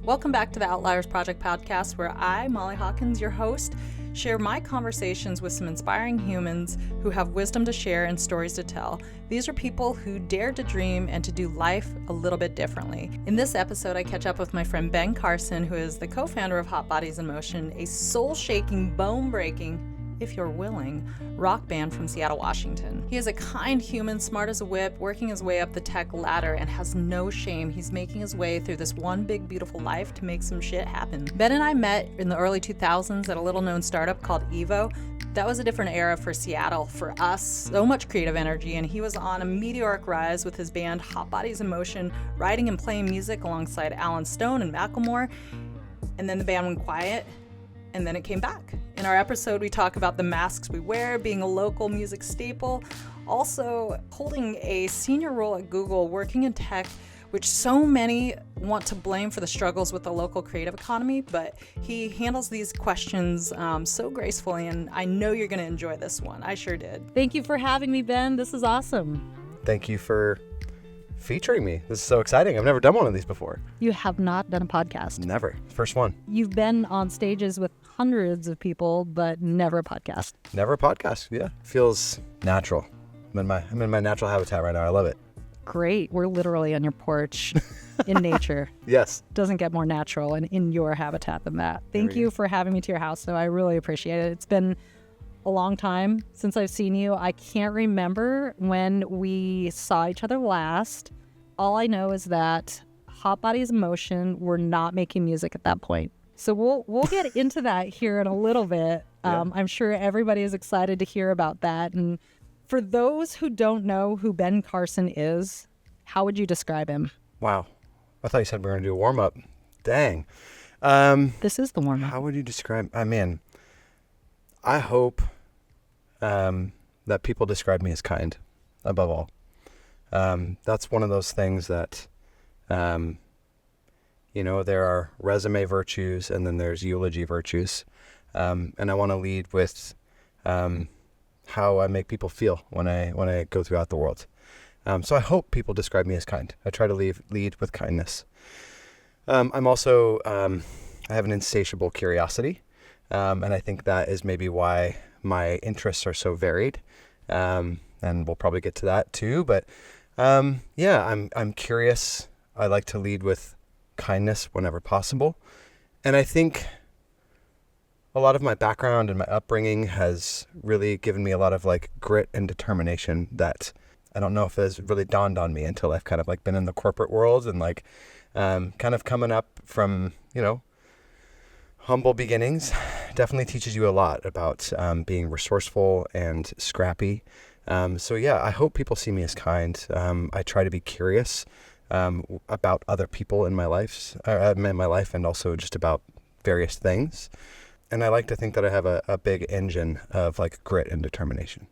Welcome back to the Outliers Project Podcast, where I, Molly Hawkins, your host, share my conversations with some inspiring humans who have wisdom to share and stories to tell. These are people who dare to dream and to do life a little bit differently. In this episode, I catch up with my friend Ben Carson, who is the co-founder of Hot Bodies in Motion, a soul-shaking, bone-breaking, if you're willing, rock band from Seattle, Washington. He is a kind human, smart as a whip, working his way up the tech ladder and has no shame. He's making his way through this one big, beautiful life to make some shit happen. Ben and I met in the early 2000s at a little-known startup called Evo. That was a different era for Seattle. For us, so much creative energy, and he was on a meteoric rise with his band Hot Bodies in Motion, writing and playing music alongside Alan Stone and Macklemore. And then the band went quiet, and then it came back. In our episode, we talk about the masks we wear, being a local music staple, also holding a senior role at Google, working in tech, which so many want to blame for the struggles with the local creative economy, but he handles these questions so gracefully, and I know you're going to enjoy this one. I sure did. Thank you for having me, Ben. This is awesome. Thank you for featuring me. This is so exciting. I've never done one of these before. You have not done a podcast? Never. First one. You've been on stages with hundreds of people, but never a podcast. Never a podcast. Yeah. Feels natural. I'm in my natural habitat right now. I love it. Great. We're literally on your porch in nature. Yes. Doesn't get more natural and in your habitat than that. Thank you for having me to your house, though. I really appreciate it. It's been a long time since I've seen you. I can't remember when we saw each other last. All I know is that Hot Bodies in Motion were not making music at that point. So we'll get into that here in a little bit. I'm sure everybody is excited to hear about that. And for those who don't know who Ben Carson is, how would you describe him? Wow. I thought you said we were going to do a warm-up. Dang. This is the warm-up. How would you describe... I hope that people describe me as kind, above all. That's one of those things that... there are resume virtues and then there's eulogy virtues. And I want to lead with how I make people feel when I go throughout the world. So I hope people describe me as kind. I try to lead with kindness. I'm also, I have an insatiable curiosity. And I think that is maybe why my interests are so varied. And we'll probably get to that too. But I'm curious. I like to lead with kindness whenever possible. And I think a lot of my background and my upbringing has really given me a lot of grit and determination that I don't know if has really dawned on me until I've kind of been in the corporate world and kind of coming up from, humble beginnings. Definitely teaches you a lot about being resourceful and scrappy. I hope people see me as kind. I try to be curious about other people in my life, and also just about various things. And I like to think that I have a big engine of grit and determination.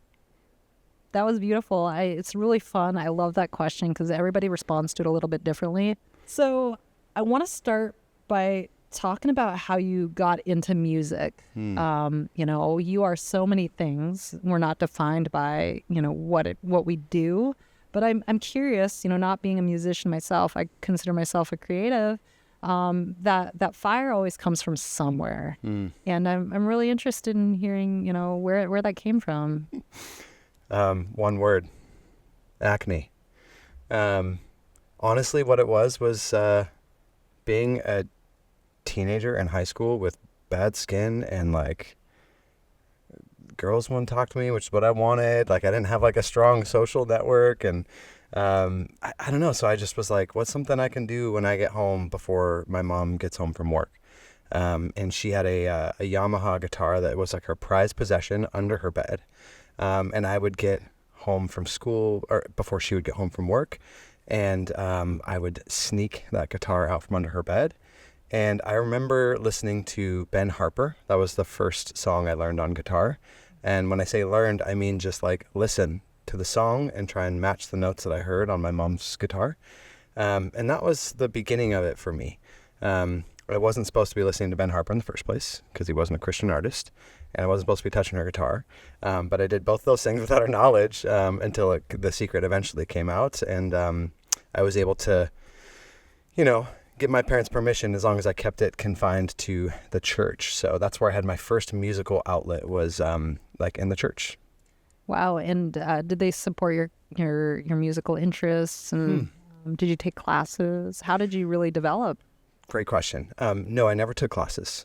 That was beautiful. It's really fun. I love that question because everybody responds to it a little bit differently. So I want to start by talking about how you got into music. You are so many things. We're not defined by, what we do. But I'm curious, not being a musician myself, I consider myself a creative, that fire always comes from somewhere. And I'm really interested in hearing, where that came from. One word, acne. Honestly, what it was being a teenager in high school with bad skin and girls wouldn't talk to me, which is what I wanted. I didn't have a strong social network, and I don't know. So I just was what's something I can do when I get home before my mom gets home from work? And she had a Yamaha guitar that was her prized possession under her bed. And I would get home from school or before she would get home from work, and I would sneak that guitar out from under her bed. And I remember listening to Ben Harper. That was the first song I learned on guitar. And when I say learned, I mean just listen to the song and try and match the notes that I heard on my mom's guitar. And that was the beginning of it for me. I wasn't supposed to be listening to Ben Harper in the first place because he wasn't a Christian artist. And I wasn't supposed to be touching her guitar. But I did both those things without her knowledge until the secret eventually came out. And I was able to, get my parents' permission as long as I kept it confined to the church. So that's where I had my first musical outlet was like in the church. Wow. And did they support your musical interests? And did you take classes? How did you really develop? Great question. No, I never took classes.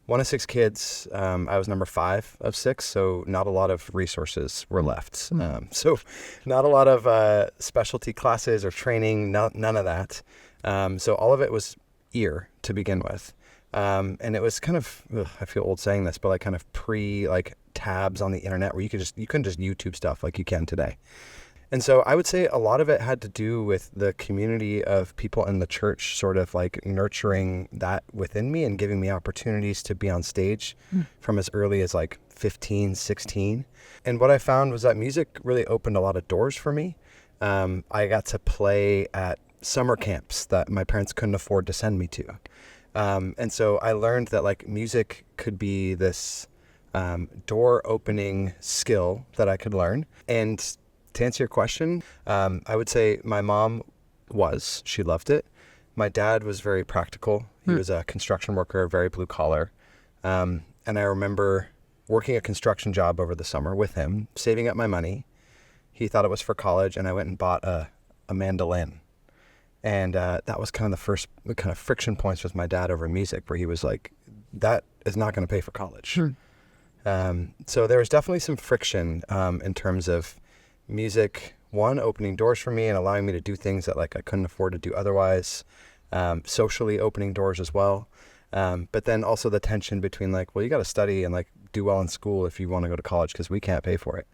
One of 6 kids. I was number 5 of 6, so not a lot of resources were left. So not a lot of specialty classes or training, none of that. So all of it was ear to begin with. And it was kind of, I feel old saying this, but like kind of like tabs on the internet where you couldn't just YouTube stuff like you can today. And so I would say a lot of it had to do with the community of people in the church sort of like nurturing that within me and giving me opportunities to be on stage from as early as like 15, 16. And what I found was that music really opened a lot of doors for me. I got to play at summer camps that my parents couldn't afford to send me to. And so I learned that like music could be this door opening skill that I could learn. And to answer your question, I would say my mom she loved it. My dad was very practical. He was a construction worker, very blue collar. And I remember working a construction job over the summer with him, saving up my money. He thought it was for college, and I went and bought a mandolin. And that was kind of the first kind of friction points with my dad over music, where he was like, that is not going to pay for college. So there was definitely some friction in terms of music, one, opening doors for me and allowing me to do things that like I couldn't afford to do otherwise, socially opening doors as well. But then also the tension between like, well, you got to study and like do well in school if you want to go to college because we can't pay for it.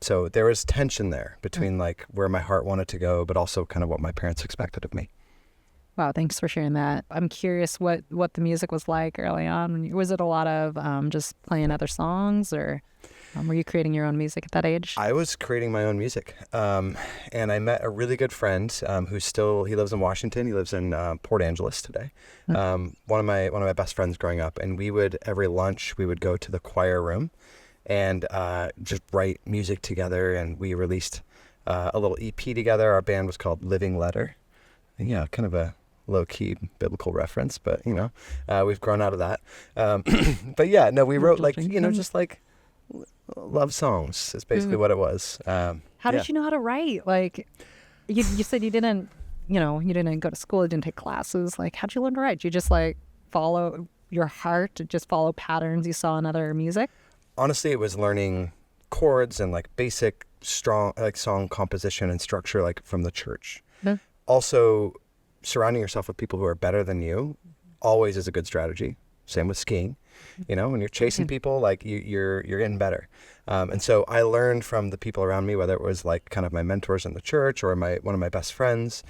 So there was tension there between like where my heart wanted to go, but also kind of what my parents expected of me. Wow, thanks for sharing that. I'm curious what the music was like early on. Was it a lot of just playing other songs, or were you creating your own music at that age? I was creating my own music. And I met a really good friend he lives in Washington. He lives in Port Angeles today. One of my best friends growing up. And every lunch, we would go to the choir room and just write music together. And we released a little EP together. Our band was called Living Letter. Yeah, kind of a low-key biblical reference, but, we've grown out of that. But yeah, no, we wrote like, just like love songs is basically what it was. How did you know how to write? Like, you said you didn't go to school, you didn't take classes. Like, how'd you learn to write? Did you just like follow your heart, just follow patterns you saw in other music? Honestly, it was learning chords and like basic strong like song composition and structure like from the church. Also, surrounding yourself with people who are better than you always is a good strategy. Same with skiing. When you're chasing people, like you're getting better. And so I learned from the people around me, whether it was like kind of my mentors in the church or one of my best friends.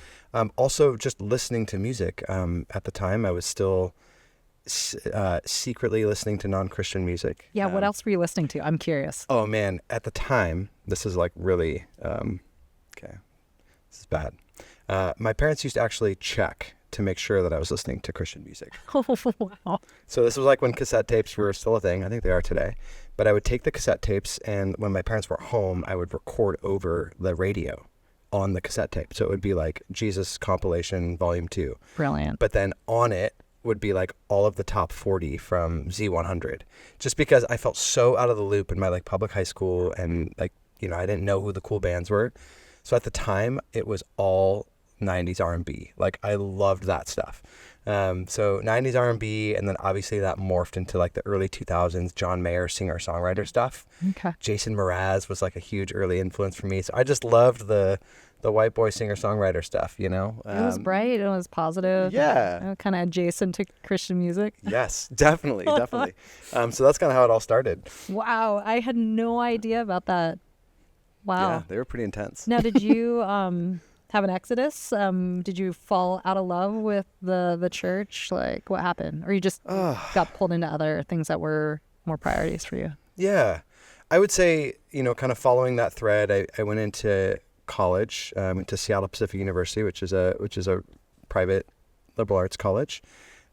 Also just listening to music. At the time, I was still secretly listening to non-Christian music. Yeah. What else were you listening to? I'm curious. Oh man. At the time, this is like really, okay, this is bad. My parents used to actually check to make sure that I was listening to Christian music. Oh, wow. So this was like when cassette tapes were still a thing. I think they are today. But I would take the cassette tapes, and when my parents were home, I would record over the radio on the cassette tape. So it would be like Jesus Compilation Volume 2. Brilliant. But then on it would be like all of the top 40 from Z100. Just because I felt so out of the loop in my like public high school, and like, I didn't know who the cool bands were. So at the time, it was all 90s R&B. Like I loved that stuff. So 90s R&B, and then obviously that morphed into like the early 2000s John Mayer singer-songwriter stuff. Okay. Jason Mraz was like a huge early influence for me. So I just loved the white boy singer-songwriter stuff, It was bright. It was positive. Yeah. Kind of adjacent to Christian music. Yes, definitely. So that's kind of how it all started. Wow. I had no idea about that. Wow. Yeah, they were pretty intense. Now, did you have an exodus? Did you fall out of love with the church? Like, what happened? Or you just got pulled into other things that were more priorities for you? Yeah. I would say, kind of following that thread, I went into college, went to Seattle Pacific University, which is a private liberal arts college.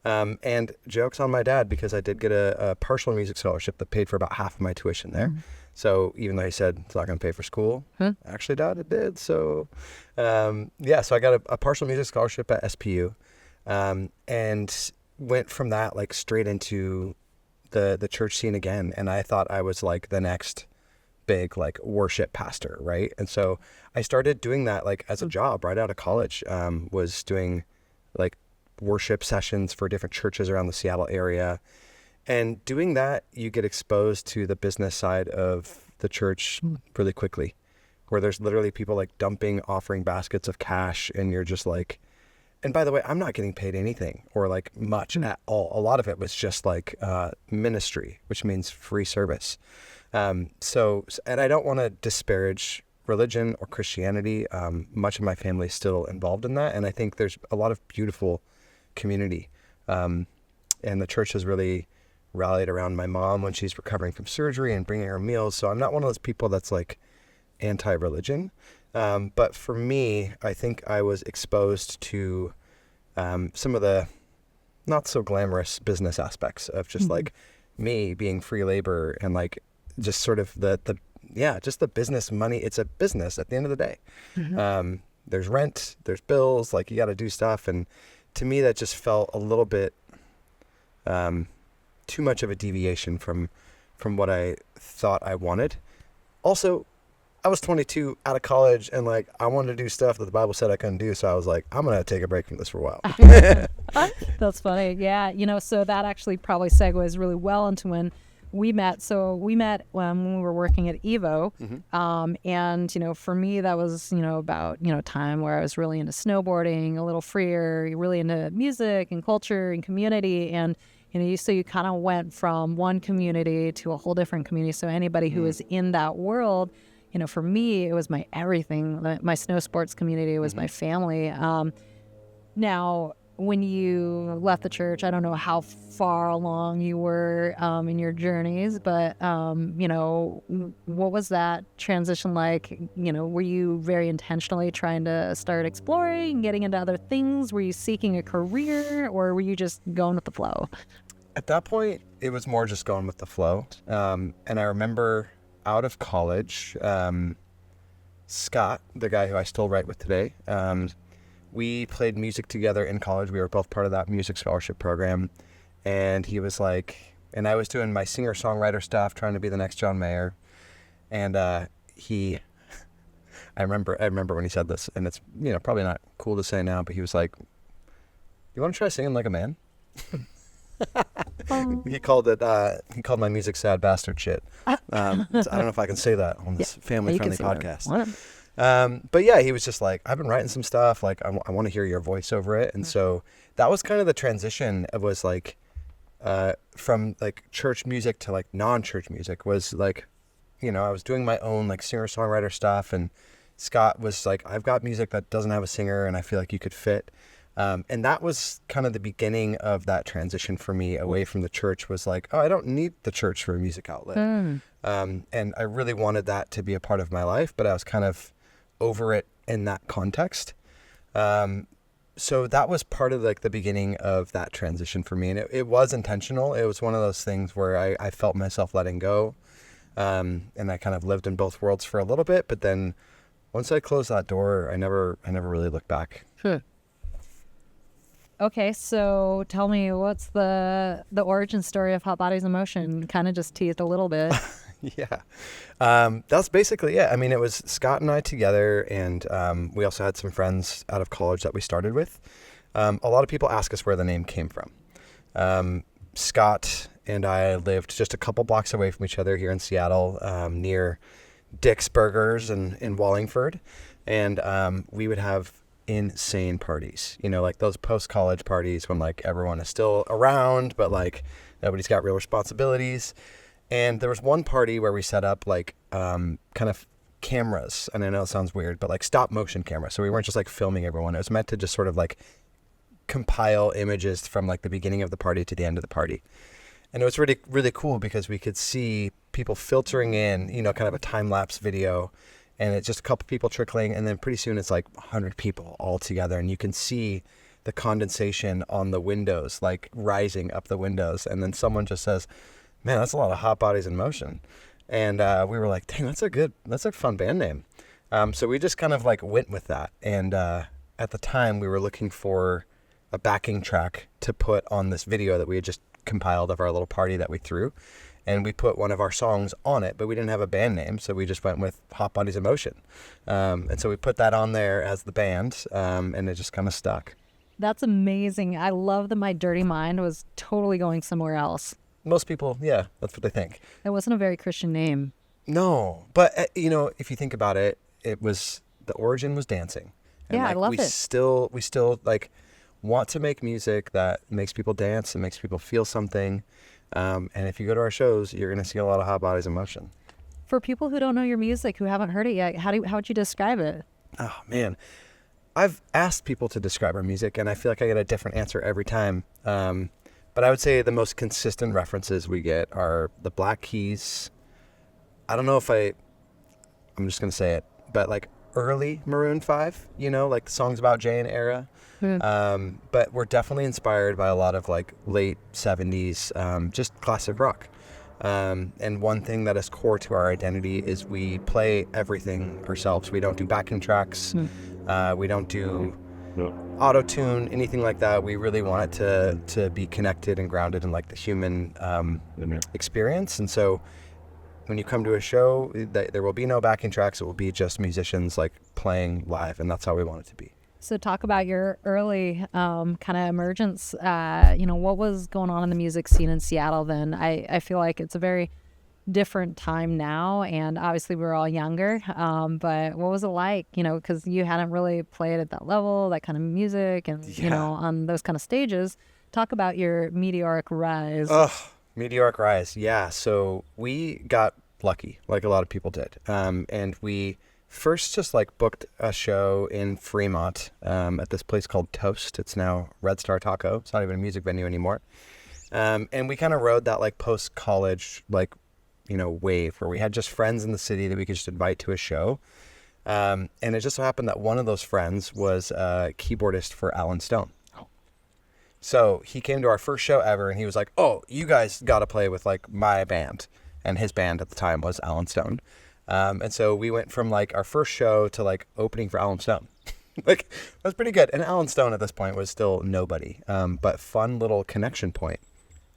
And joke's on my dad, because I did get a partial music scholarship that paid for about half of my tuition there. So even though he said it's not going to pay for school, actually, Dad, it did. So, so I got a partial music scholarship at SPU. and went from that like straight into the church scene again. And I thought I was like the next big like worship pastor, right? And so I started doing that like as a job right out of college. Was doing like worship sessions for different churches around the Seattle area. And doing that, you get exposed to the business side of the church really quickly, where there's literally people like dumping offering baskets of cash, and you're just like, and by the way, I'm not getting paid anything or like much at all. A lot of it was just like ministry, which means free service. So, and I don't want to disparage religion or Christianity. Much of my family is still involved in that. And I think there's a lot of beautiful community. And the church has really rallied around my mom when she's recovering from surgery and bringing her meals. So I'm not one of those people that's like anti-religion. But for me, I think I was exposed to some of the not so glamorous business aspects of just like me being free labor and like just sort of just the business money. It's a business at the end of the day. There's rent, there's bills, like you got to do stuff. And to me, that just felt a little bit too much of a deviation from what I thought I wanted. Also, I was 22 out of college and like I wanted to do stuff that the Bible said I couldn't do. So I was like, I'm going to take a break from this for a while. That's funny. Yeah. So that actually probably segues really well into when we met. So we met when we were working at Evo. And, for me, that was, about, time where I was really into snowboarding, a little freer, really into music and culture and community. And, so you kind of went from one community to a whole different community. So anybody who was in that world, for me, it was my everything. My snow sports community was my family. Now, when you left the church, I don't know how far along you were in your journeys, but, what was that transition like? Were you very intentionally trying to start exploring, getting into other things? Were you seeking a career, or were you just going with the flow? At that point, it was more just going with the flow. And I remember out of college, Scott, the guy who I still write with today, we played music together in college. We were both part of that music scholarship program. And he was like, and I was doing my singer-songwriter stuff, trying to be the next John Mayer. And I remember when he said this, and it's, probably not cool to say now, but he was like, you want to try singing like a man? He called my music sad bastard shit. So I don't know if I can say that on this family-friendly podcast. But yeah, he was just like, I've been writing some stuff. Like, I want to hear your voice over it. And so that was kind of the transition. It was like, from like church music to like non-church music was like, I was doing my own like singer-songwriter stuff. And Scott was like, I've got music that doesn't have a singer and I feel like you could fit. And that was kind of the beginning of that transition for me away from the church, was like, oh, I don't need the church for a music outlet. And I really wanted that to be a part of my life, but I was kind of over it in that context. So that was part of like the beginning of that transition for me. And it was intentional. It was one of those things where I felt myself letting go. And I kind of lived in both worlds for a little bit, but then once I closed that door, I never really looked back. Okay, so tell me, what's the origin story of Hot Bodies in Motion? Kind of just teased a little bit. Yeah. That's basically it. I mean, it was Scott and I together, and we also had some friends out of college that we started with. A lot of people ask us where the name came from. Scott and I lived just a couple blocks away from each other here in Seattle, near Dick's Burgers in Wallingford. And we would have insane parties, like those post-college parties when like everyone is still around, but like nobody's got real responsibilities. And there was one party where we set up like kind of cameras, and I know it sounds weird, but like stop motion cameras. So we weren't just like filming everyone. It was meant to just sort of like compile images from like the beginning of the party to the end of the party. And it was really, really cool because we could see people filtering in, kind of a time-lapse video. And it's just a couple people trickling, and then pretty soon it's like 100 people all together, and you can see the condensation on the windows, like rising up the windows. And then someone just says, man, that's a lot of Hot Bodies in Motion. And we were like, dang, that's a fun band name. So we just kind of like went with that. And at the time we were looking for a backing track to put on this video that we had just compiled of our little party that we threw. And we put one of our songs on it, but we didn't have a band name, so we just went with Hot Bodies in Motion. And so we put that on there as the band, and it just kind of stuck. That's amazing. I love that my dirty mind was totally going somewhere else. Most people, yeah, that's what they think. It wasn't a very Christian name. No, but if you think about it, the origin was dancing. And yeah, I love it. We still like want to make music that makes people dance and makes people feel something. And if you go to our shows, you're going to see a lot of Hot Bodies in Motion. For people who don't know your music, who haven't heard it yet, how would you describe it? Oh, man. I've asked people to describe our music, and I feel like I get a different answer every time. But I would say the most consistent references we get are the Black Keys. I don't know if I'm just going to say it, but like early Maroon 5, like songs about Jane era. But we're definitely inspired by a lot of like late 70s, just classic rock. And one thing that is core to our identity is we play everything ourselves. We don't do backing tracks. We don't do auto-tune, anything like that. We really want it to be connected and grounded in like the human experience. And so when you come to a show, there will be no backing tracks. It will be just musicians like playing live, and that's how we want it to be. So talk about your early kind of emergence. What was going on in the music scene in Seattle then? I feel like it's a very different time now, and obviously we were all younger. But what was it like? Because you hadn't really played at that level, that kind of music, and on those kind of stages. Talk about your meteoric rise. Meteoric rise, yeah. So we got lucky, like a lot of people did, and we first just like booked a show in Fremont at this place called Toast. It's now Red Star Taco. It's not even a music venue anymore. And we kind of rode that like post-college like wave where we had just friends in the city that we could just invite to a show. And it just so happened that one of those friends was a keyboardist for Alan Stone. So he came to our first show ever, and he was like, "Oh, you guys got to play with like my band," and his band at the time was Alan Stone. And so we went from like our first show to like opening for Alan Stone. Like that was pretty good. And Alan Stone at this point was still nobody, but fun little connection point.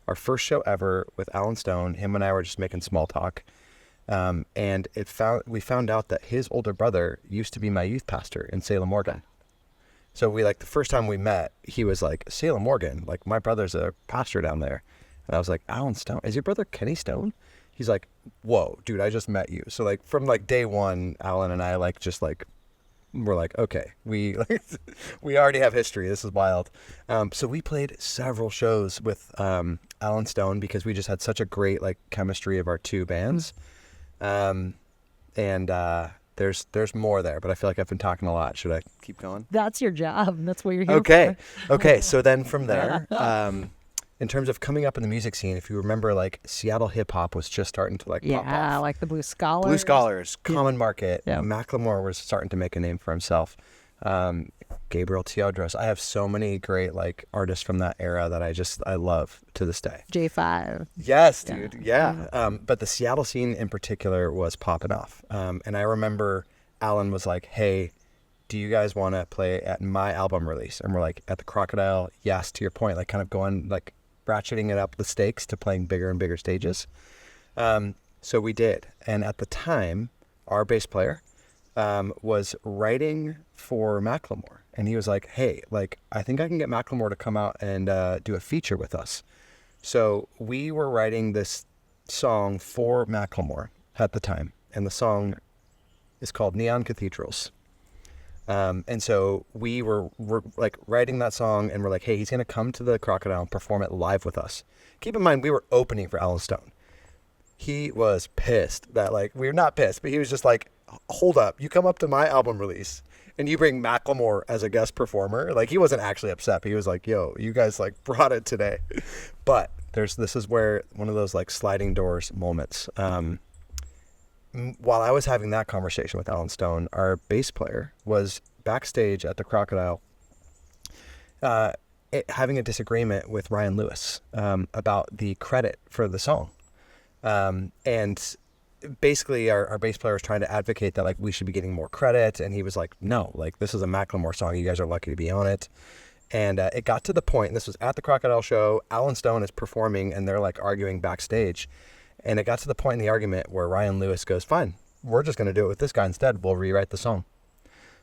Our first show ever with Alan Stone, him and I were just making small talk, and we found out that his older brother used to be my youth pastor in Salem, Oregon. So we like the first time we met, he was like, "Salem, Oregon, like my brother's a pastor down there." And I was like, "Alan Stone, is your brother Kenny Stone?" He's like, "Whoa, dude, I just met you." So like from like day one, Alan and I like just like we're like, okay, we already have history. This is wild. So we played several shows with Alan Stone because we just had such a great like chemistry of our two bands. There's more there, but I feel like I've been talking a lot. Should I keep going? That's your job. That's what you're here for. Okay. So then from there, in terms of coming up in the music scene, if you remember, like Seattle hip hop was just starting to like pop off. Yeah, like the Blue Scholars. Blue Scholars, Common Market. Yeah. Macklemore was starting to make a name for himself. Gabriel Teodros. I have so many great like artists from that era that I love to this day. J5. Yes, dude. Yeah. But the Seattle scene in particular was popping off. And I remember Alan was like, "Hey, do you guys want to play at my album release?" And we're like, "At the Crocodile." Yes, to your point, like kind of going like ratcheting it up the stakes to playing bigger and bigger stages. So we did. And at the time, our bass player was writing for Macklemore. And he was like, "Hey, like, I think I can get Macklemore to come out and do a feature with us." So we were writing this song for Macklemore at the time. And the song is called Neon Cathedrals. And so we were like writing that song, and we're like, "Hey, he's going to come to the Crocodile and perform it live with us." Keep in mind, we were opening for Alan Stone. He was pissed that like, we were not pissed, but he was just like, "Hold up, you come up to my album release and you bring Macklemore as a guest performer." Like he wasn't actually upset, but he was like, "Yo, you guys like brought it today." But this is where one of those like sliding doors moments. While I was having that conversation with Alan Stone, our bass player was backstage at the Crocodile having a disagreement with Ryan Lewis about the credit for the song. And basically our bass player was trying to advocate that like we should be getting more credit. And he was like, "No, like this is a Macklemore song. You guys are lucky to be on it." And it got to the point, and this was at the Crocodile show, Alan Stone is performing and they're like arguing backstage. And it got to the point in the argument where Ryan Lewis goes, fine, we're just going to do it with this guy instead. We'll rewrite the song.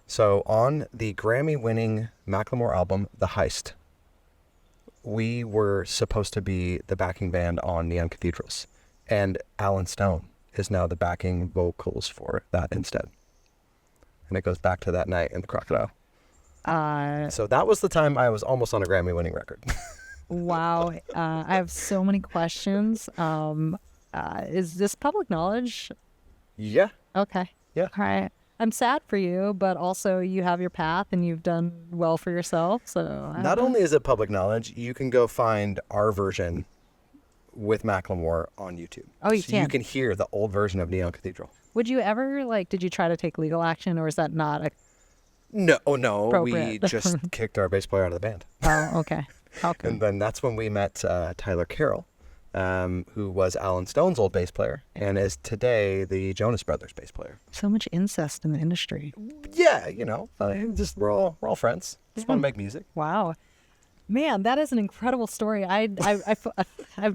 So on the Grammy-winning Macklemore album, The Heist, we were supposed to be the backing band on Neon Cathedrals. And Alan Stone is now the backing vocals for that instead. And it goes back to that night in the Crocodile. So that was the time I was almost on a Grammy-winning record. Wow. I have so many questions. Is this public knowledge? Yeah. Okay. Yeah. All right. I'm sad for you, but also you have your path and you've done well for yourself. So Not only is it public knowledge, you can go find our version with Macklemore on YouTube. Oh, you so can. You can hear the old version of Neon Cathedral. Would you ever did you try to take legal action, or is that not a... No. We Appropriate. just kicked our bass player out of the band. Oh, okay. Okay. And then that's when we met Tyler Carroll, who was Alan Stone's old bass player and is today the Jonas Brothers bass player. So much incest in the industry. Yeah, just we're all friends. Just want to make music. Wow. Man, that is an incredible story. I've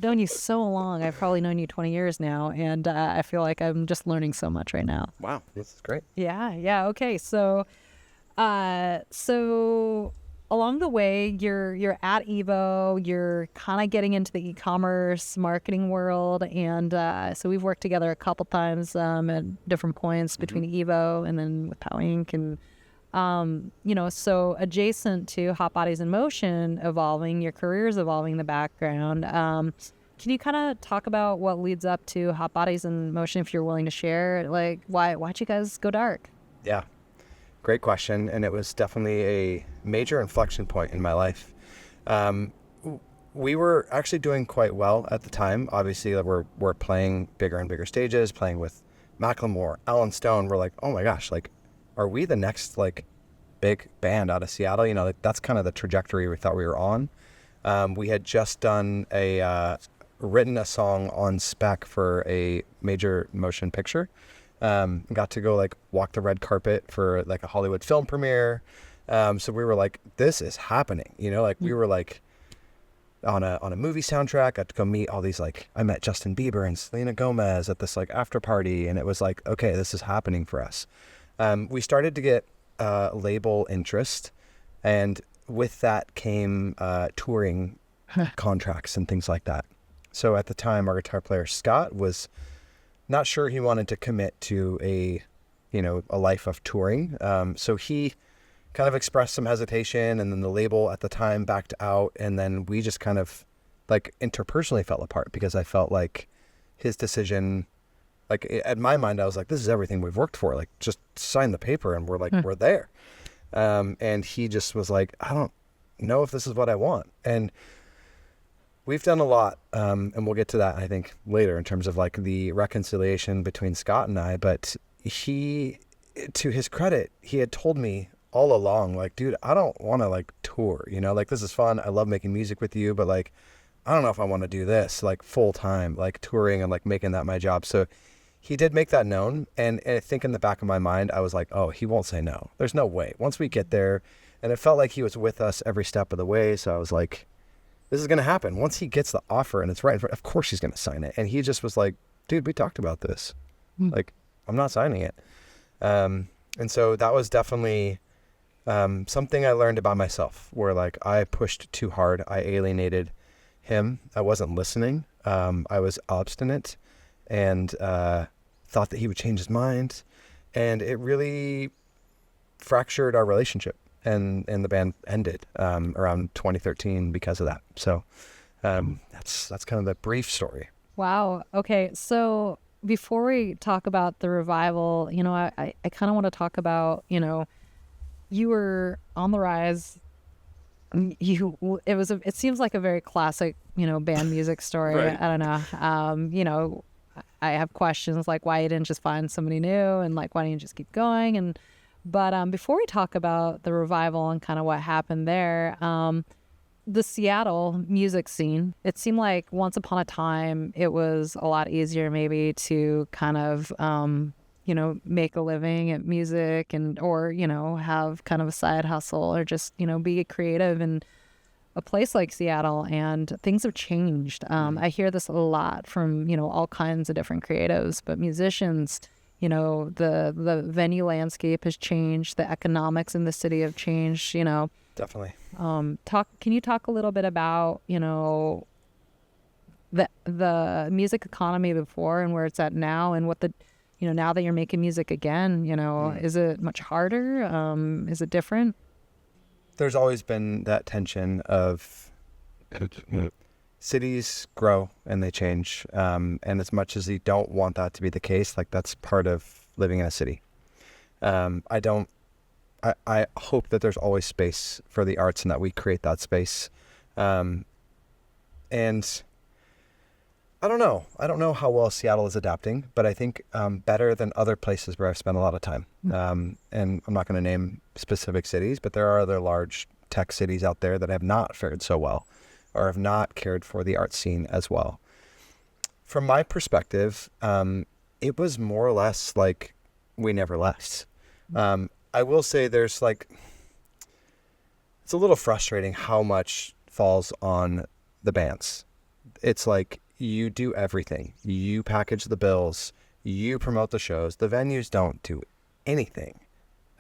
known you so long. I've probably known you 20 years now, and I feel like I'm just learning so much right now. Wow, this is great. Yeah. Okay. So along the way, you're at Evo. You're kind of getting into the e-commerce marketing world, and so we've worked together a couple times at different points between Evo and then with Pow Inc. and so adjacent to Hot Bodies in Motion evolving, your career's evolving in the background. Can you kind of talk about what leads up to Hot Bodies in Motion, if you're willing to share? Like, why'd you guys go dark? Yeah, great question. And it was definitely a major inflection point in my life. We were actually doing quite well at the time. Obviously, we're playing bigger and bigger stages, playing with Macklemore, Alan Stone. We're like, oh my gosh, are we the next big band out of Seattle? That's kind of the trajectory we thought we were on. We had just done written a song on spec for a major motion picture. Got to go walk the red carpet for a Hollywood film premiere. So we were like, this is happening. We were on a movie soundtrack. Got to go meet all these I met Justin Bieber and Selena Gomez at this after party, and it was okay, this is happening for us. We started to get label interest, and with that came touring contracts and things like that. So at the time, our guitar player Scott was not sure he wanted to commit to a life of touring. So he kind of expressed some hesitation, and then the label at the time backed out, and then we just kind of interpersonally fell apart because I felt like his decision. In my mind, I was like, this is everything we've worked for. Just sign the paper and we're there. And he just was like, I don't know if this is what I want. And we've done a lot. And we'll get to that, I think, later in terms of the reconciliation between Scott and I. But he, to his credit, he had told me all along, dude, I don't want to tour, this is fun. I love making music with you, but I don't know if I want to do this full time, touring and making that my job. So he did make that known, and I think in the back of my mind, I was like, oh, he won't say no. There's no way. Once we get there, and it felt like he was with us every step of the way, so I was like, this is going to happen. Once he gets the offer and it's right in front, of course he's going to sign it. And he just was like, dude, we talked about this. I'm not signing it. And so that was definitely something I learned about myself, where I pushed too hard. I alienated him. I wasn't listening. I was obstinate and thought that he would change his mind, and it really fractured our relationship, and the band ended around 2013 because of that. So that's kind of the brief story. Wow. Okay. So before we talk about the revival, I kind of want to talk about, you were on the rise. It seems like a very classic, band music story. Right. I don't know. I have questions why you didn't just find somebody new, and why didn't you just keep going? But before we talk about the revival and kind of what happened there, the Seattle music scene, it seemed like once upon a time it was a lot easier maybe to kind of make a living at music or have kind of a side hustle or just be creative in a place like Seattle. And things have changed. I hear this a lot from all kinds of different creatives, but musicians, the venue landscape has changed, the economics in the city have changed. Definitely. Can you talk a little bit about the music economy before and where it's at now, and what now that you're making music again, is it much harder? Is it different? There's always been that tension of cities grow and they change. And as much as you don't want that to be the case, like that's part of living in a city. I hope that there's always space for the arts and that we create that space. And I don't know how well Seattle is adapting, but I think better than other places where I've spent a lot of time. And I'm not going to name specific cities, but there are other large tech cities out there that have not fared so well or have not cared for the art scene as well. From my perspective, it was more or less like we never left. I will say it's a little frustrating how much falls on the bands. It's like you do everything. You package the bills. You promote the shows. The venues don't do anything,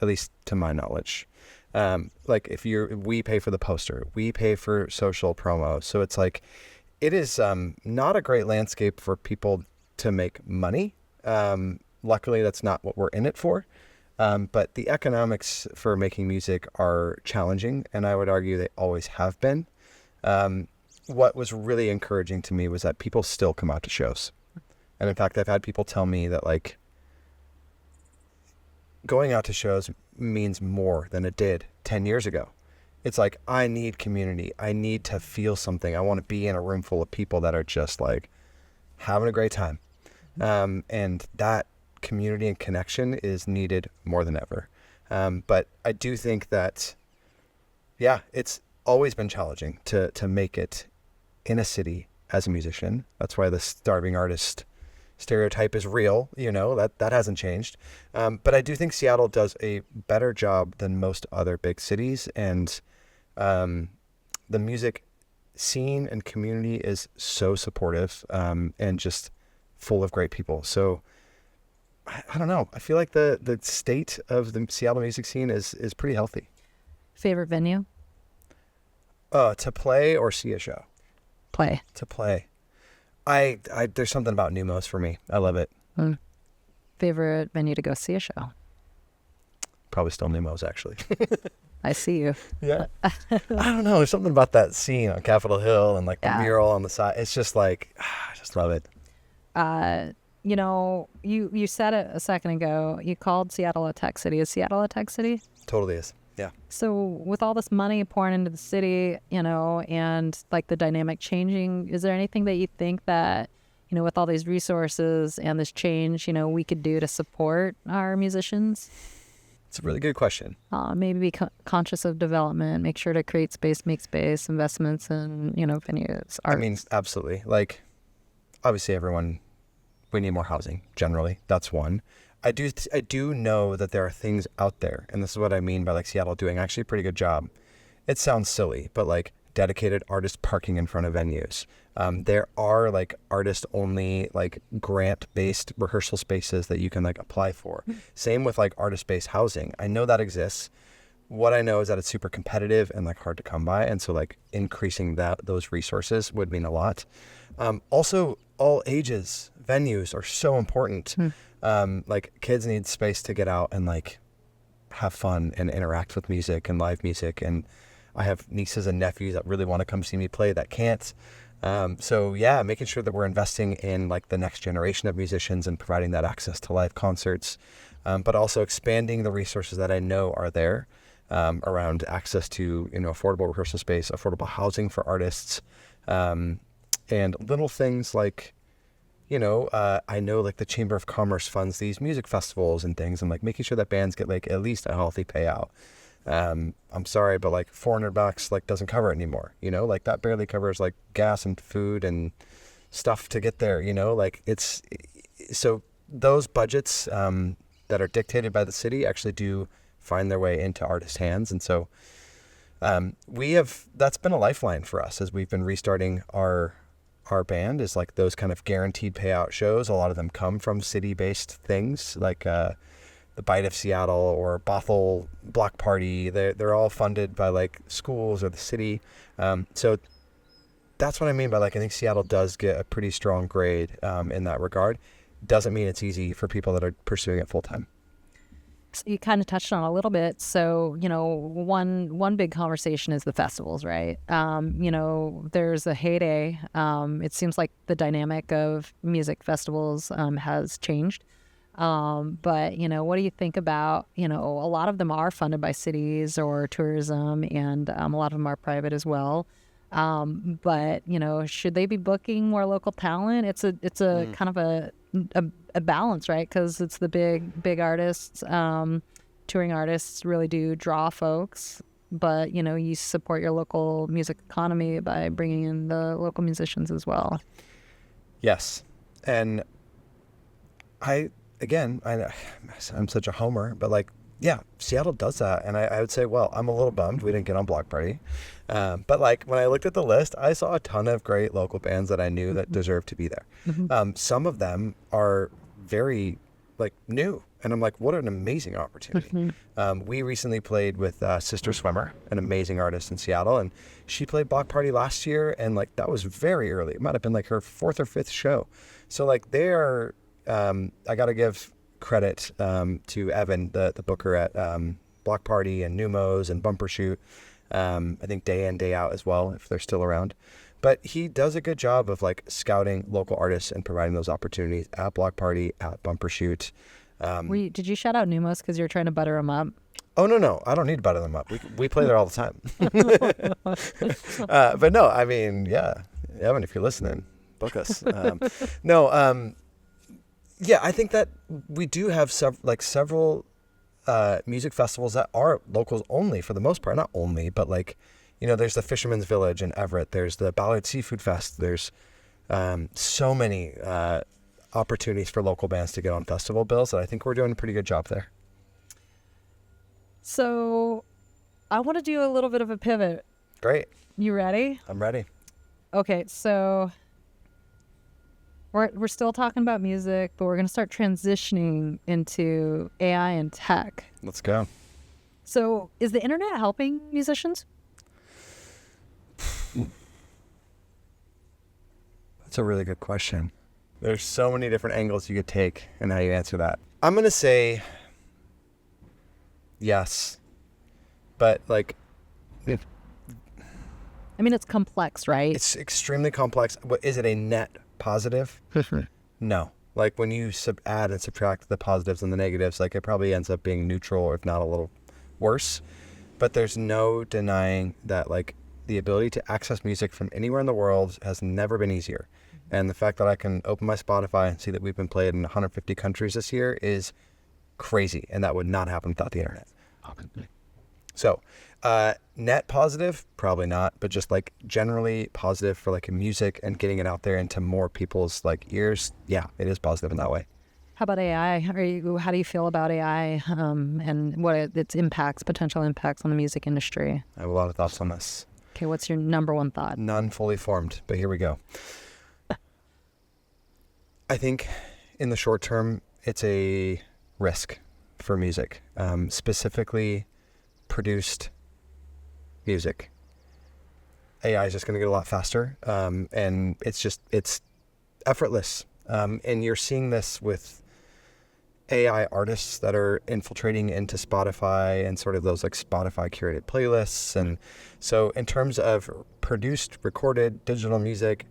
at least to my knowledge. We pay for the poster. We pay for social promo. So it's like, it is not a great landscape for people to make money. Luckily, that's not what we're in it for. But the economics for making music are challenging, and I would argue they always have been. What was really encouraging to me was that people still come out to shows. And in fact, I've had people tell me that going out to shows means more than it did 10 years ago. It's like, I need community. I need to feel something. I want to be in a room full of people that are just having a great time. And that community and connection is needed more than ever. But I do think that, it's always been challenging to make it in a city as a musician. That's why the starving artist stereotype is real, that hasn't changed. But I do think Seattle does a better job than most other big cities. And the music scene and community is so supportive and just full of great people. So I don't know. I feel like the state of the Seattle music scene is pretty healthy. Favorite venue? To play or see a show? Play. To play. I there's something about Numos for me. I love it. Favorite venue to go see a show? Probably still Numos, actually. I see you. Yeah. I don't know. There's something about that scene on Capitol Hill and the mural on the side. It's just I just love it. You said it a second ago. You called Seattle a tech city. Is Seattle a tech city? Totally is. Yeah. So with all this money pouring into the city, and the dynamic changing, is there anything that you think that, with all these resources and this change, we could do to support our musicians? It's a really good question. Maybe be conscious of development, make sure to create space, make space, investments in, venues, arts. I mean, absolutely. Obviously we need more housing generally. That's one. I do know that there are things out there, and this is what I mean by Seattle doing actually a pretty good job. It sounds silly, but dedicated artist parking in front of venues. There are artist only grant-based rehearsal spaces that you can apply for. Same with artist-based housing. I know that exists. What I know is that it's super competitive and hard to come by, and so increasing those resources would mean a lot. Also, all ages venues are so important. Kids need space to get out and have fun and interact with music and live music. And I have nieces and nephews that really want to come see me play that can't. Making sure that we're investing in the next generation of musicians and providing that access to live concerts, but also expanding the resources that I know are there around access to affordable rehearsal space, affordable housing for artists, and little things I know the Chamber of Commerce funds these music festivals and things, and making sure that bands get at least a healthy payout. I'm sorry, but $400 doesn't cover it anymore. That barely covers gas and food and stuff to get there. It's so those budgets that are dictated by the city actually do find their way into artists' hands. And so that's been a lifeline for us as we've been restarting our band, is like those kind of guaranteed payout shows. A lot of them come from city-based things like the Bite of Seattle or Bothell Block Party. They're all funded by like schools or the city. So that's what I mean by like, I think Seattle does get a pretty strong grade in that regard. Doesn't mean it's easy for people that are pursuing it full time. So you kind of touched on it a little bit. So, one big conversation is the festivals, right? There's a heyday. It seems like the dynamic of music festivals has changed. But, what do you think about, a lot of them are funded by cities or tourism, and a lot of them are private as well. But, should they be booking more local talent? It's a kind of a balance, right? Because it's the big artists, touring artists really do draw folks, but you support your local music economy by bringing in the local musicians as well. Yes. And I'm such a homer, but like, yeah, Seattle does that. And I would say, well, I'm a little bummed we didn't get on Block Party. But like when I looked at the list, I saw a ton of great local bands that I knew that deserved to be there. Mm-hmm. Some of them are very like new. And I'm like, what an amazing opportunity. Mm-hmm. We recently played with Sister Swimmer, an amazing artist in Seattle. And she played Block Party last year. And like, that was very early. It might've been like her 4th or 5th show. So like they are, I got to give credit to Evan, the booker at Block Party and Numos and Bumper Shoot. I think day in, day out as well, if they're still around. But he does a good job of like scouting local artists and providing those opportunities at Block Party, at Bumper Shoot. Did you shout out Numos because you're trying to butter them up? Oh, no. I don't need to butter them up. We play there all the time. But no, I mean, yeah. Evan, if you're listening, book us. Yeah, I think that we do have several music festivals that are locals only for the most part. Not only, but like, there's the Fisherman's Village in Everett. There's the Ballard Seafood Fest. There's so many opportunities for local bands to get on festival bills that I think we're doing a pretty good job there. So I want to do a little bit of a pivot. Great. You ready? I'm ready. Okay, so we're still talking about music, but we're going to start transitioning into AI and tech. Let's go. So is the internet helping musicians? That's a really good question. There's so many different angles you could take in how you answer that. I'm going to say yes, but like... I mean, it's complex, right? It's extremely complex. Is it a net positive? No. Like when you add and subtract the positives and the negatives, like it probably ends up being neutral or if not a little worse. But there's no denying that like the ability to access music from anywhere in the world has never been easier. And the fact that I can open my Spotify and see that we've been played in 150 countries this year is crazy. And that would not happen without the internet. So net positive, probably not, but just like generally positive for like music and getting it out there into more people's like ears. Yeah, it is positive in that way. How about AI? How do you feel about AI and what its potential impacts on the music industry? I have a lot of thoughts on this. Okay, what's your number one thought? None fully formed, but here we go. I think in the short term, it's a risk for music, specifically produced music. AI is just going to get a lot faster, and it's effortless. And you're seeing this with AI artists that are infiltrating into Spotify and sort of those like Spotify curated playlists. And so in terms of produced, recorded, digital music,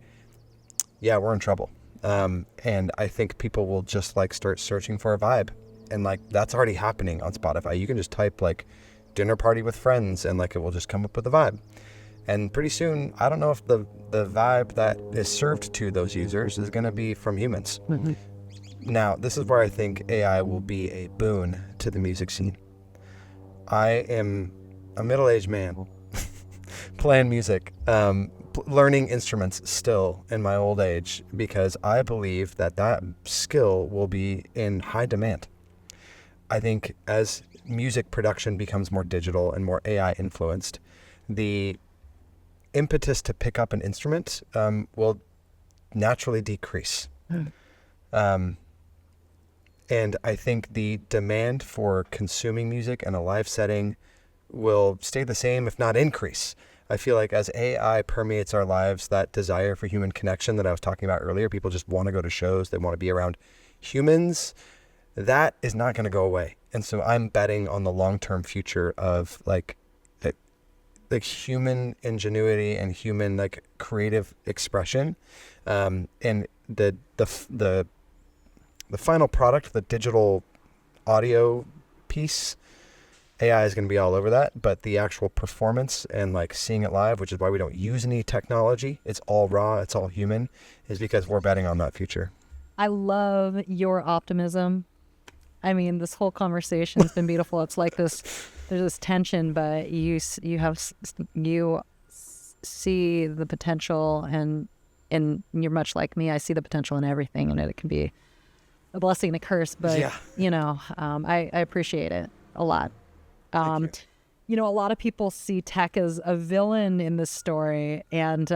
yeah, we're in trouble. And I think people will just like start searching for a vibe. And like, that's already happening on Spotify. You can just type like dinner party with friends and like, it will just come up with a vibe. And pretty soon, I don't know if the vibe that is served to those users is going to be from humans. Mm-hmm. Now, this is where I think AI will be a boon to the music scene. I am a middle-aged man playing music, learning instruments still in my old age because I believe that skill will be in high demand. I think as music production becomes more digital and more AI influenced, the impetus to pick up an instrument will naturally decrease. And I think the demand for consuming music in a live setting will stay the same, if not increase. I feel like as AI permeates our lives, that desire for human connection that I was talking about earlier, people just want to go to shows, they want to be around humans, that is not going to go away. And so I'm betting on the long-term future of like human ingenuity and human like creative expression. And the final product, the digital audio piece, AI is going to be all over that, but the actual performance and like seeing it live, which is why we don't use any technology, it's all raw, it's all human, is because we're betting on that future. I love your optimism. I mean, this whole conversation has been beautiful. It's like there's this tension, but you see the potential, and you're much like me. I see the potential in everything, and it can be a blessing and a curse, but I appreciate it a lot. A lot of people see tech as a villain in this story, and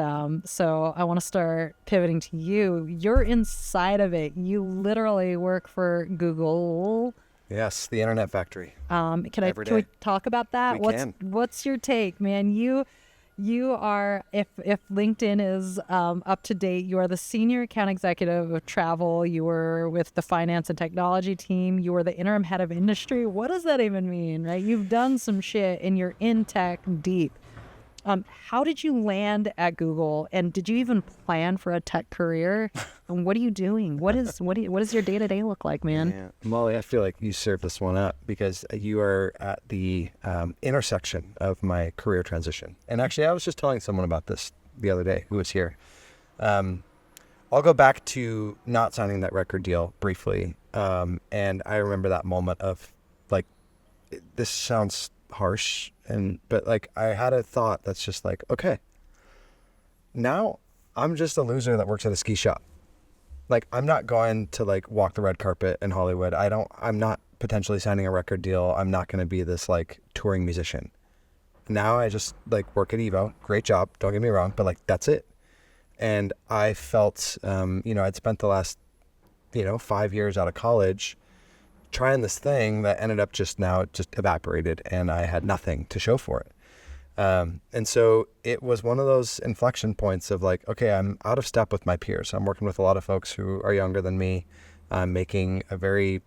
so I want to start pivoting to you. You're inside of it. You literally work for Google. Yes, the internet factory. Can we talk about that? What's your take, man? You are, if LinkedIn is up to date, you are the senior account executive of travel. You were with the finance and technology team. You were the interim head of industry. What does that even mean, right? You've done some shit and you're in tech deep. How did you land at Google, and did you even plan for a tech career? And what are you doing? What does your day-to-day look like, man? Yeah. Molly, I feel like you served this one up because you are at the intersection of my career transition. And actually, I was just telling someone about this the other day who was here. I'll go back to not signing that record deal briefly. And I remember that moment of like, this sounds harsh, but like I had a thought that's just like, okay, now I'm just a loser that works at a ski shop. Like, I'm not going to like walk the red carpet in Hollywood. I'm not potentially signing a record deal. I'm not going to be this like touring musician. Now I just like work at Evo. Great job, don't get me wrong, but like that's it. And I felt I'd spent the last 5 years out of college trying this thing that ended up just evaporated, and I had nothing to show for it. And so it was one of those inflection points of like, okay, I'm out of step with my peers. I'm working with a lot of folks who are younger than me. I'm making a very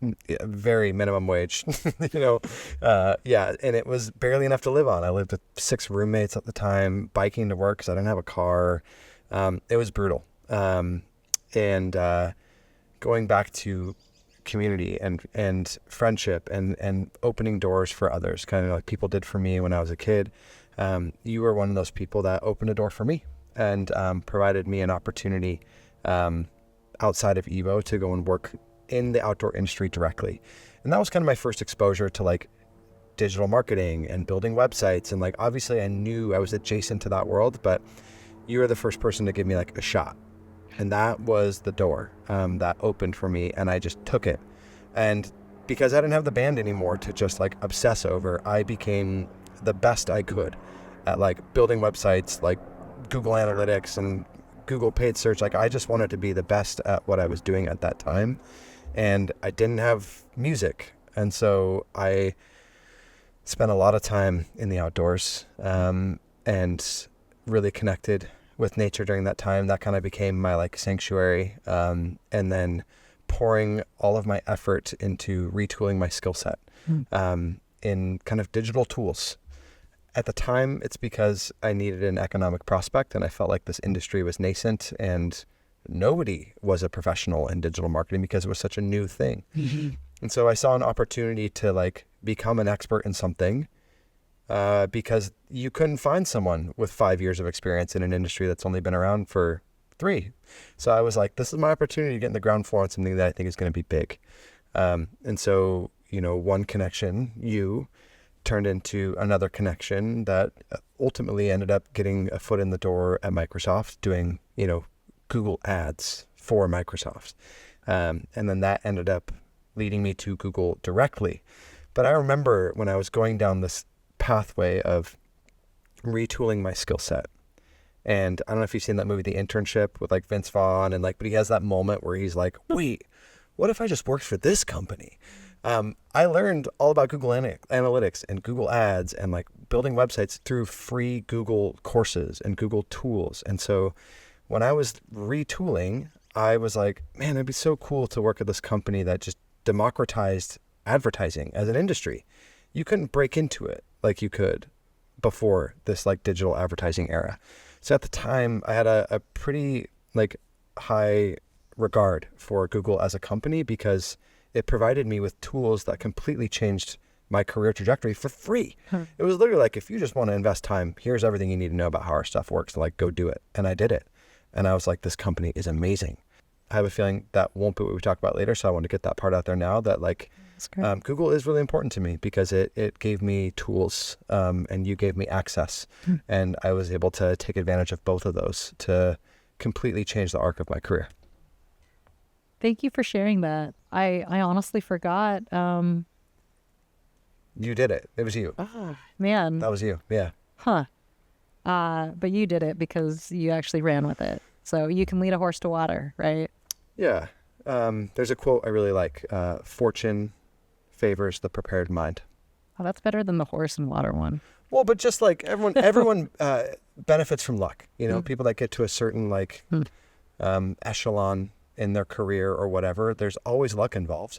minimum wage, and it was barely enough to live on. I lived with 6 roommates at the time, biking to work because I didn't have a car. It was brutal. And going back to community and friendship and opening doors for others, kind of like people did for me when I was a kid. You were one of those people that opened a door for me and provided me an opportunity outside of Evo to go and work in the outdoor industry directly. And that was kind of my first exposure to like digital marketing and building websites. And like, obviously I knew I was adjacent to that world, but you were the first person to give me like a shot. And that was the door that opened for me, and I just took it. And because I didn't have the band anymore to just like obsess over, I became the best I could at like building websites, like Google Analytics and Google paid search. Like I just wanted to be the best at what I was doing at that time. And I didn't have music. And so I spent a lot of time in the outdoors and really connected with nature during that time. That kind of became my like sanctuary, and then pouring all of my effort into retooling my skill set in kind of digital tools. At the time, it's because I needed an economic prospect, and I felt like this industry was nascent and nobody was a professional in digital marketing because it was such a new thing. Mm-hmm. And so I saw an opportunity to like become an expert in something because you couldn't find someone with 5 years of experience in an industry that's only been around for 3. So I was like, this is my opportunity to get in the ground floor on something that I think is going to be big. And so, one connection, you turned into another connection that ultimately ended up getting a foot in the door at Microsoft, doing, Google ads for Microsoft. And then that ended up leading me to Google directly. But I remember when I was going down this pathway of retooling my skill set. And I don't know if you've seen that movie, The Internship, with like Vince Vaughn, and like, but he has that moment where he's like, wait, what if I just worked for this company? I learned all about Google Analytics and Google Ads and like building websites through free Google courses and Google tools. And so when I was retooling, I was like, man, it'd be so cool to work at this company that just democratized advertising as an industry. You couldn't break into it like you could before this like digital advertising era. So at the time I had a pretty like high regard for Google as a company because it provided me with tools that completely changed my career trajectory for free. It was literally like, if you just want to invest time, here's everything you need to know about how our stuff works. Like, go do it. And I did it. And I was like, this company is amazing. I have a feeling that won't be what we talk about later. So I want to get that part out there now that like, Google is really important to me because it gave me tools and you gave me access. And I was able to take advantage of both of those to completely change the arc of my career. Thank you for sharing that. I honestly forgot. You did it. It was you. Man. That was you. Yeah. Huh. But you did it because you actually ran with it. So you can lead a horse to water, right? Yeah. There's a quote I really like. Fortune favors the prepared mind. Oh, that's better than the horse and water one. Well, but just like everyone benefits from luck. People that get to a certain like echelon in their career or whatever, there's always luck involved.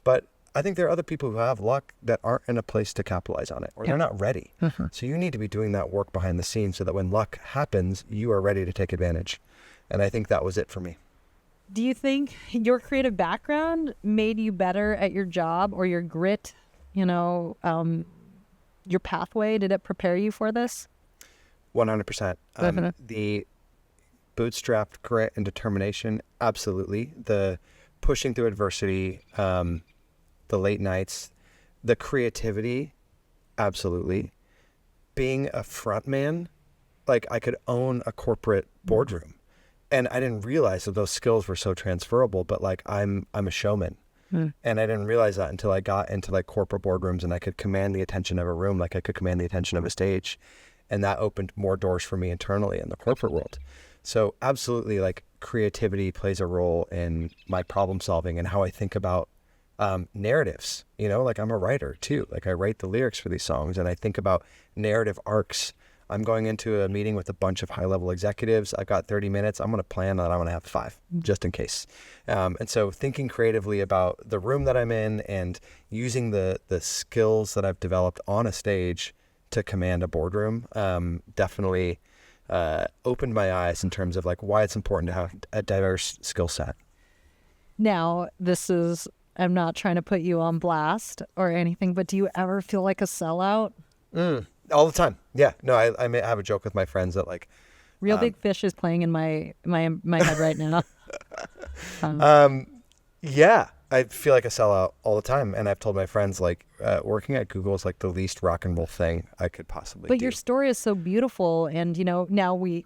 But I think there are other people who have luck that aren't in a place to capitalize on it, or they're not ready. So you need to be doing that work behind the scenes so that when luck happens, you are ready to take advantage. And I think that was it for me. Do you think your creative background made you better at your job, or your grit, your pathway? Did it prepare you for this? 100%. The bootstrapped grit and determination, absolutely. The pushing through adversity, the late nights, the creativity, absolutely. Being a frontman, like I could own a corporate boardroom. And I didn't realize that those skills were so transferable, but like I'm a showman. And I didn't realize that until I got into like corporate boardrooms and I could command the attention of a room like I could command the attention of a stage. And that opened more doors for me internally in the corporate world. So absolutely, like creativity plays a role in my problem solving and how I think about narratives. Like I'm a writer too. Like I write the lyrics for these songs and I think about narrative arcs. I'm going into a meeting with a bunch of high-level executives. I've got 30 minutes. I'm going to plan that I'm going to have 5, just in case. And so thinking creatively about the room that I'm in and using the skills that I've developed on a stage to command a boardroom definitely opened my eyes in terms of like why it's important to have a diverse skill set. Now, I'm not trying to put you on blast or anything, but do you ever feel like a sellout? All the time. Yeah. No, I may have a joke with my friends that like Real Big Fish is playing in my head right now. Yeah, I feel like a sellout all the time. And I've told my friends like working at Google is like the least rock and roll thing I could possibly do. But your story is so beautiful. And, now we're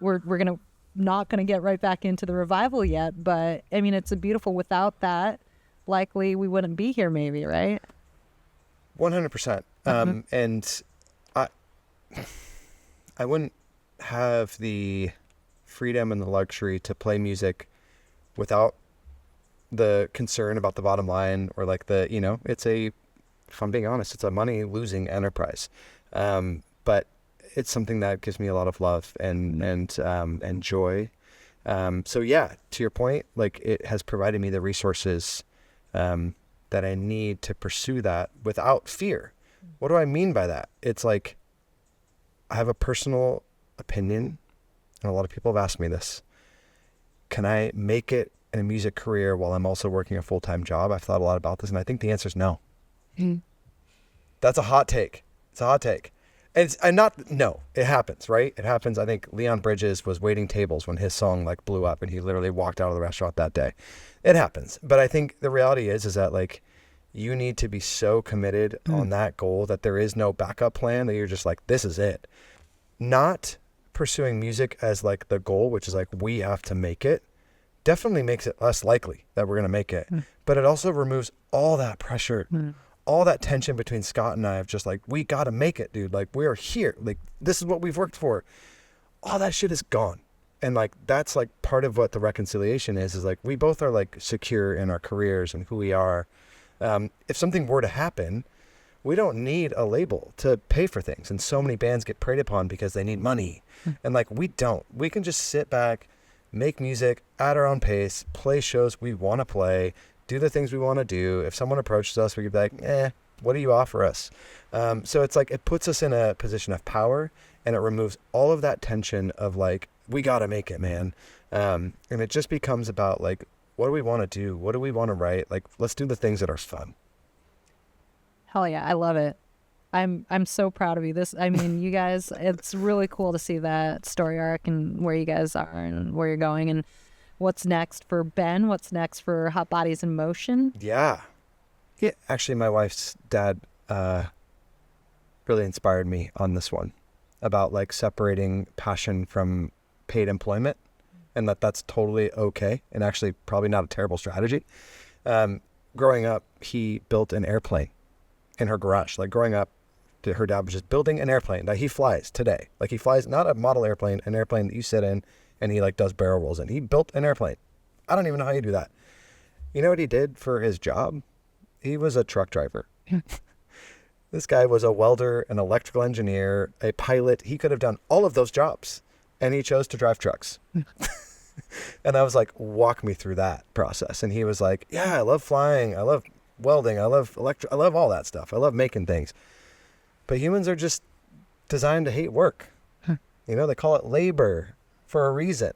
not going to get right back into the revival yet. But I mean, it's without that, likely we wouldn't be here maybe, right? 100%. And I wouldn't have the freedom and the luxury to play music without the concern about the bottom line or like if I'm being honest, it's a money losing enterprise. But it's something that gives me a lot of love and joy. So yeah, to your point, like it has provided me the resources, that I need to pursue that without fear. What do I mean by that? It's like, I have a personal opinion, and a lot of people have asked me this. Can I make it in a music career while I'm also working a full-time job? I've thought a lot about this, and I think the answer is no. That's a hot take. It's a hot take. And it happens, right? It happens. I think Leon Bridges was waiting tables when his song like blew up and he literally walked out of the restaurant that day. It happens. But I think the reality is that like you need to be so committed on that goal that there is no backup plan, that you're just like, this is it. Not pursuing music as like the goal, which is like, we have to make it, definitely makes it less likely that we're going to make it. But it also removes all that pressure, all that tension between Scott and I of just like, we got to make it, dude. Like, we're here. Like, this is what we've worked for. All that shit is gone. And like, that's like part of what the reconciliation is like, we both are like secure in our careers and who we are. If something were to happen, we don't need a label to pay for things. And so many bands get preyed upon because they need money. And like, we don't. We can just sit back, make music at our own pace, play shows we want to play, do the things we want to do. If someone approaches us, we could be like, what do you offer us? So it's like, it puts us in a position of power, and it removes all of that tension of like, we got to make it, man. And it just becomes about like, what do we want to do? What do we want to write? Like, let's do the things that are fun. Hell yeah, I love it. I'm so proud of you. You guys, it's really cool to see that story arc and where you guys are and where you're going and what's next for Ben, what's next for Hot Bodies in Motion. Yeah. Actually, my wife's dad really inspired me on this one about like separating passion from paid employment, and that's totally okay and actually probably not a terrible strategy. Growing up, he built an airplane in her garage. Like, growing up, her dad was just building an airplane that he flies today. Like, he flies not a model airplane, an airplane that you sit in and he like does barrel rolls in. He built an airplane. I don't even know how you do that. You know what he did for his job? He was a truck driver. This guy was a welder, an electrical engineer, a pilot. He could have done all of those jobs, and he chose to drive trucks. And I was like, walk me through that process. And he was like, yeah, I love flying. I love welding. I love I love all that stuff. I love making things. But humans are just designed to hate work. You know, they call it labor for a reason.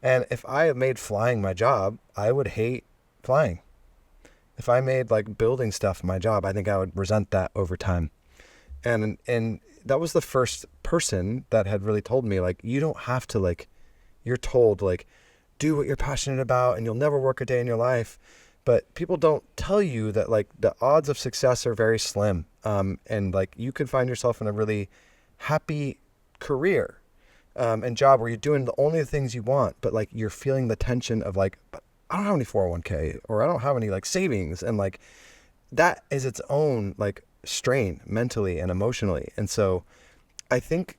And if I made flying my job, I would hate flying. If I made like building stuff my job, I think I would resent that over time. And that was the first person that had really told me, like, you don't have to, like, you're told, like, do what you're passionate about and you'll never work a day in your life. But people don't tell you that, like, the odds of success are very slim. And like, you could find yourself in a really happy career and job where you're doing the only things you want, but like, you're feeling the tension of like, I don't have any 401k, or I don't have any like savings. And like, that is its own like strain mentally and emotionally. And so I think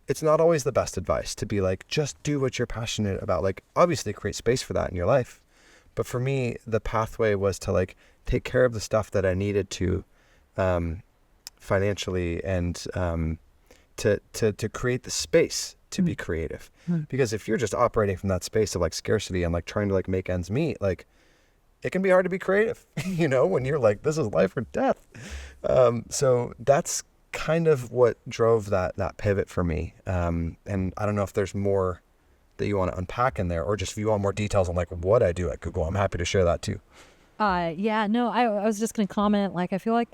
it's not always the best advice to be like, just do what you're passionate about. Like, obviously create space for that in your life. But for me, the pathway was to like take care of the stuff that I needed to financially and to create the space to be creative. Because if you're just operating from that space of like scarcity and like trying to like make ends meet, like, it can be hard to be creative, you know, when you're like, this is life or death. So that's kind of what drove that pivot for me. And I don't know if there's more that you want to unpack in there, or just if you want more details on like what I do at Google, I'm happy to share that too. I was just going to comment, like, I feel like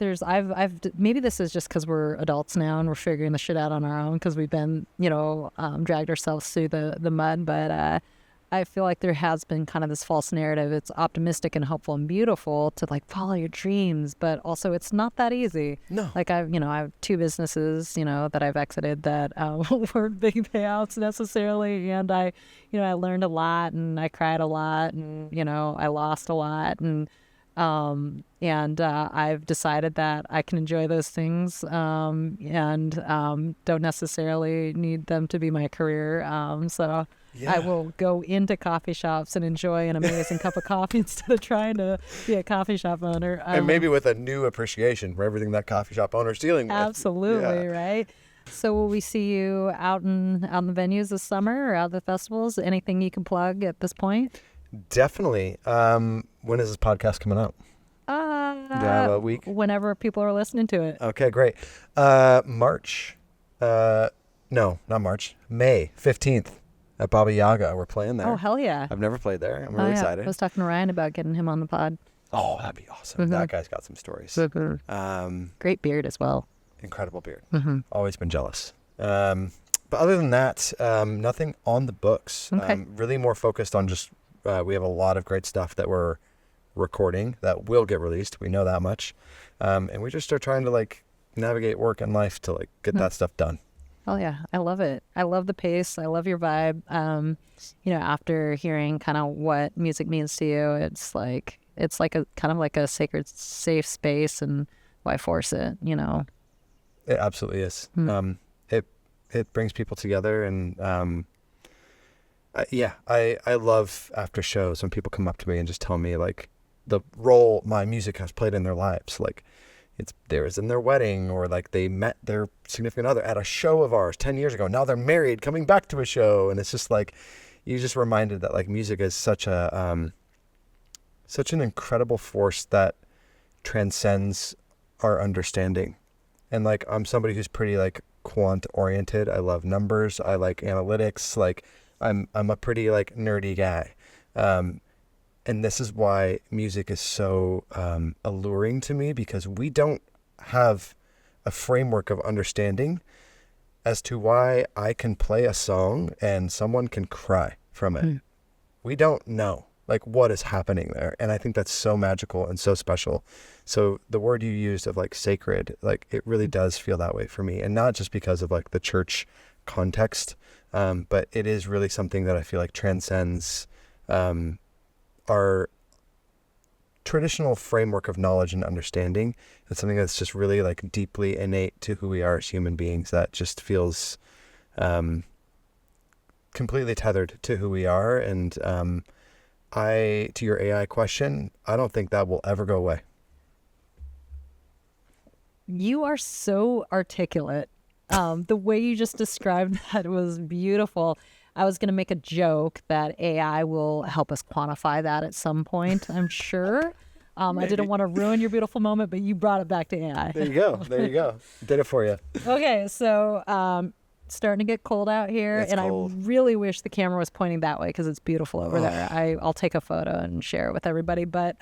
maybe this is just because we're adults now and we're figuring the shit out on our own because we've been, dragged ourselves through the mud. But I feel like there has been kind of this false narrative. It's optimistic and hopeful and beautiful to like follow your dreams, but also it's not that easy. No. Like I have 2 businesses, that I've exited that weren't big payouts necessarily. And I learned a lot and I cried a lot and, I lost a lot. And I've decided that I can enjoy those things and don't necessarily need them to be my career. Yeah. I will go into coffee shops and enjoy an amazing cup of coffee instead of trying to be a coffee shop owner. And maybe with a new appreciation for everything that coffee shop owner is dealing with. Absolutely, right? So will we see you out in the venues this summer or out at the festivals? Anything you can plug at this point? Definitely. When is this podcast coming out? Do I have a week? Whenever people are listening to it. Okay, great. March. No, not March. May 15th. At Baba Yaga, we're playing there. Oh, hell yeah. I've never played there. I'm really excited. I was talking to Ryan about getting him on the pod. Oh, that'd be awesome. Mm-hmm. That guy's got some stories. Mm-hmm. Great beard as well. Incredible beard. Mm-hmm. Always been jealous. But other than that, nothing on the books. Okay. Really more focused on just, we have a lot of great stuff that we're recording that will get released. We know that much. And we just are trying to like navigate work and life to like get that stuff done. Oh yeah, I love it. I love the pace. I love your vibe. After hearing kind of what music means to you, it's like a kind of like a sacred, safe space, and why force it? It absolutely is. It brings people together, and I love after shows when people come up to me and just tell me like the role my music has played in their lives, like. There was in their wedding, or like they met their significant other at a show of ours 10 years ago. Now they're married, coming back to a show. And it's just like, you just reminded that like music is such an incredible force that transcends our understanding. And like, I'm somebody who's pretty like quant oriented. I love numbers. I like analytics. Like I'm a pretty like nerdy guy. And this is why music is so alluring to me, because we don't have a framework of understanding as to why I can play a song and someone can cry from it. We don't know like what is happening there. And I think that's so magical and so special. So the word you used of like sacred, like it really does feel that way for me. And not just because of like the church context, but it is really something that I feel like transcends our traditional framework of knowledge and understanding. It's something that's just really like deeply innate to who we are as human beings, that just feels completely tethered to who we are. And to your AI question, I don't think that will ever go away. You are so articulate. The way you just described that was beautiful. I was going to make a joke that AI will help us quantify that at some point, I'm sure. I didn't want to ruin your beautiful moment, but you brought it back to AI. There you go. Did it for you. Okay, so starting to get cold out here, It's and cold. I really wish the camera was pointing that way because it's beautiful over there. I'll take a photo and share it with everybody. But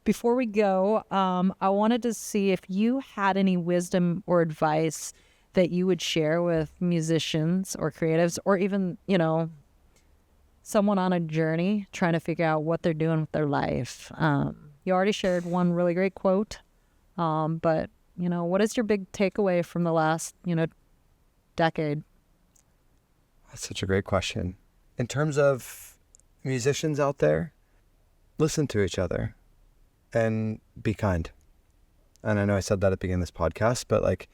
before we go, I wanted to see if you had any wisdom or advice that you would share with musicians or creatives, or even, someone on a journey trying to figure out what they're doing with their life. You already shared one really great quote, but, what is your big takeaway from the last, decade? That's such a great question. In terms of musicians out there, listen to each other and be kind. And I know I said that at the beginning of this podcast, but like,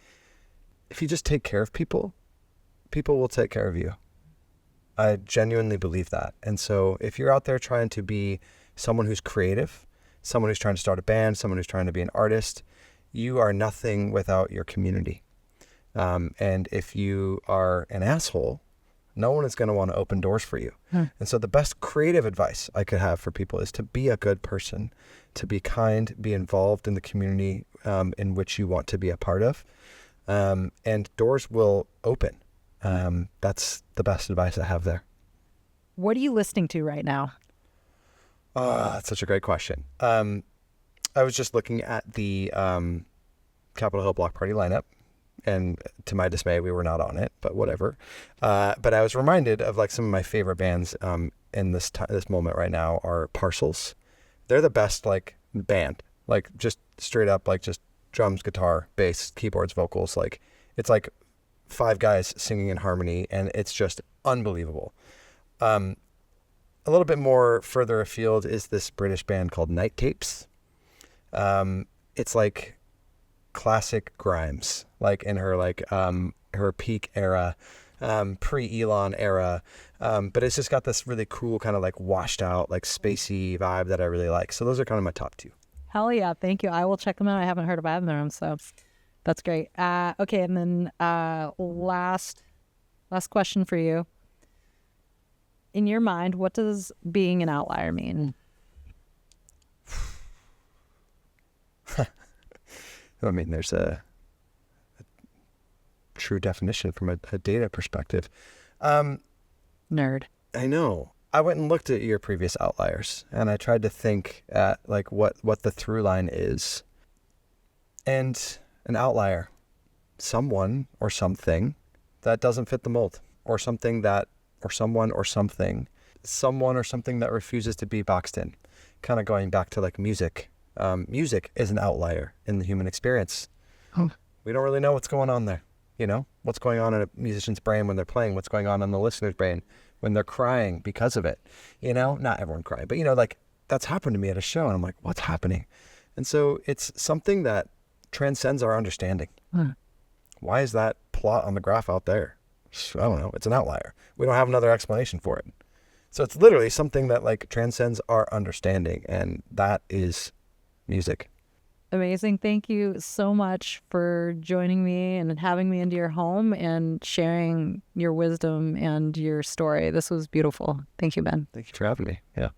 if you just take care of people, people will take care of you. I genuinely believe that. And so if you're out there trying to be someone who's creative, someone who's trying to start a band, someone who's trying to be an artist, you are nothing without your community. And if you are an asshole, no one is going to want to open doors for you. And so the best creative advice I could have for people is to be a good person, to be kind, be involved in the community in which you want to be a part of. And doors will open. That's the best advice I have there. What are you listening to right now? That's such a great question. I was just looking at the Capitol Hill Block Party lineup, and to my dismay, we were not on it, but whatever. But I was reminded of like some of my favorite bands in this moment right now are Parcels. They're the best like band, like just straight up, like just drums, guitar, bass, keyboards, vocals. Like it's like 5 guys singing in harmony, and it's just unbelievable. A little bit more further afield is this British band called Night Tapes. It's like classic Grimes, like in her like her peak era, pre-Elon era. But it's just got this really cool kind of like washed out, like spacey vibe that I really like. So those are kind of my top 2. Hell yeah, thank you. I will check them out. I haven't heard of either of them, so that's great. Okay, and then last question for you. In your mind, what does being an outlier mean? I mean, there's a true definition from a data perspective. Nerd. I know. I went and looked at your previous outliers, and I tried to think at like what the through line is. And an outlier, someone or something that doesn't fit the mold, or something that, or someone or something that refuses to be boxed in. kind of going back to like music. Music is an outlier in the human experience. Oh. We don't really know what's going on there. You know, what's going on in a musician's brain when they're playing, what's going on in the listener's brain when they're crying because of it. You know, not everyone crying, but, you know, like that's happened to me at a show and I'm like, what's happening? And so it's something that transcends our understanding. Why is that plot on the graph out there? I don't know. It's an outlier. We don't have another explanation for it. So it's literally something that like transcends our understanding, and that is music. Amazing. Thank you so much for joining me and having me into your home and sharing your wisdom and your story. This was beautiful. Thank you, Ben. Thank you for having me. Yeah.